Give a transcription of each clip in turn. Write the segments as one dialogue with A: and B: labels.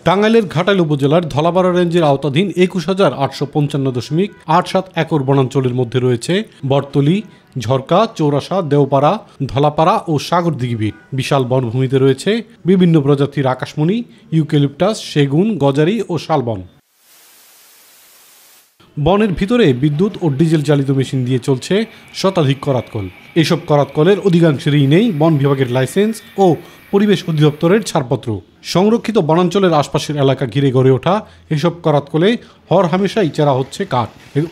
A: টাঙ্গাইলের ঘাটাইল উপজেলার ধলাপাড়া রেঞ্জের আওতাধীন ২১,৮৫৫.৮৭ একর বনাঞ্চলের মধ্যে রয়েছে বটতলী, ঝরকা, চৌরাশা, দেওপাড়া, ধলাপাড়া ও সাগরদিঘি। বিশাল বনভূমিতে রয়েছে বিভিন্ন প্রজাতির আকাশমণি, ইউক্যালিপটাস, সেগুন, গজারি ও শালবন। বনের ভিতরে বিদ্যুৎ ও ডিজেল চালিত মেশিন দিয়ে চলছে শতাধিক করাতকল। এসব করাতকলের অধিকাংশেরই নেই বন বিভাগের লাইসেন্স ও পরিবেশ অধিদপ্তরের ছাড়পত্র। সংরক্ষিত বনাঞ্চলের আশপাশের এলাকা ঘিরে গড়ে ওঠা এসব করাতকলে হরহামেশাই চেরা হচ্ছে কাঠ,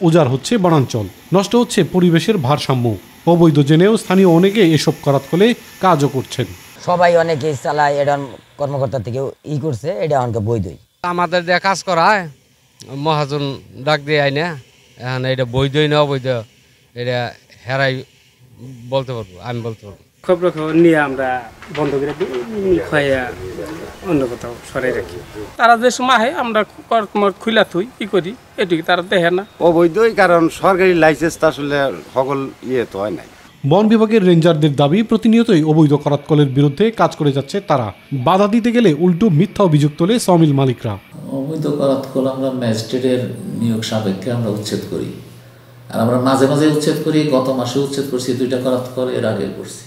A: উজাড় হচ্ছে বনাঞ্চল, নষ্ট হচ্ছে পরিবেশের ভারসাম্য। অবৈধ জেনেও স্থানীয় অনেকে এসব করাতকলে কাজও করছেন।
B: সবাই অনেকে চালায়, এটা কর্মকর্তা থেকে করছে, এটা অনেকে বৈধই।
C: আমাদের দিয়ে কাজ করায় মহাজন ডাক দিয়ে আয় না, এখন এটা বৈধই না অবৈধ এটা হেরাই বলতে পারবো, আমি বলতে পারবো।
D: খবর নিয়ে আমরা বন্ধ করে দিই, খাইয়া অন্য কোথাও সরাই রাখি। তারা যে সময় হয় আমরা খুলা থুই করি, এটুকু তারা দেখে না।
E: অবৈধই, কারণ সরকারি লাইসেন্স আসলে সকল তো হয় নাই।
A: বন বিভাগের রেঞ্জারদের দাবি, প্রতিনিয়তই অবৈধ করাতকলের বিরুদ্ধে কাজ করে যাচ্ছে তারা। বাধা দিতে গেলে উল্টো মিথ্যা অভিযোগ তোলে সমিল মালিকরা।
F: অবৈধ করাতকল আমরা ম্যাজিস্ট্রেটের নিয়োগ সাপেক্ষে আমরা উচ্ছেদ করি, আর আমরা মাঝে মাঝে উচ্ছেদ করি। গত মাসে উচ্ছেদ করছি 2টা করাতকল, এর আগে করছি।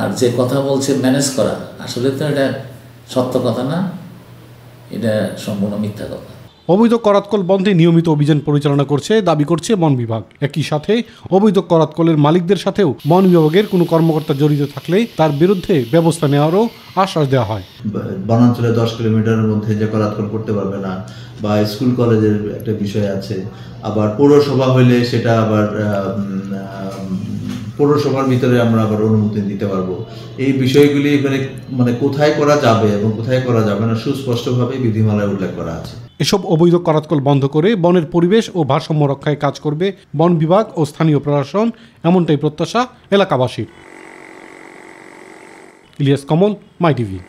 F: আর যে কথা বলছে ম্যানেজ করা, আসলে তো এটা সত্য কথা না, এটা সম্পূর্ণ মিথ্যা কথা।
A: অবৈধ করাতকল বন্ধে নিয়মিত অভিযান পরিচালনা করছে দাবি করছে বন বিভাগ। একই সাথে অবৈধ করাতকলের মালিকদের সাথেও বন বিভাগের কোনো কর্মকর্তা জড়িত থাকলে তার বিরুদ্ধে ব্যবস্থা নেওয়ারও আশ্বাস দেওয়া হয়।
G: বনাঞ্চলে 10 কিলোমিটারের মধ্যে যে করাতকল করতে পারবে না, বা স্কুল কলেজের একটা বিষয় আছে। আবার পৌরসভা হইলে সেটা আবার পৌরসভার ভিতরে আমরা আবার অনুমতি দিতে পারবো। এই বিষয়গুলি মানে কোথায় করা যাবে এবং কোথায় করা যাবে না সুস্পষ্টভাবে বিধিমালায় উল্লেখ করা আছে।
A: এসব অবৈধ করাতকল বন্ধ করে বনের পরিবেশ ও ভারসাম্য রক্ষায় কাজ করবে বন বিভাগ ও স্থানীয় প্রশাসন, এমনটাই প্রত্যাশা এলাকাবাসীর। ইলিয়াস কমল, মাই টিভি।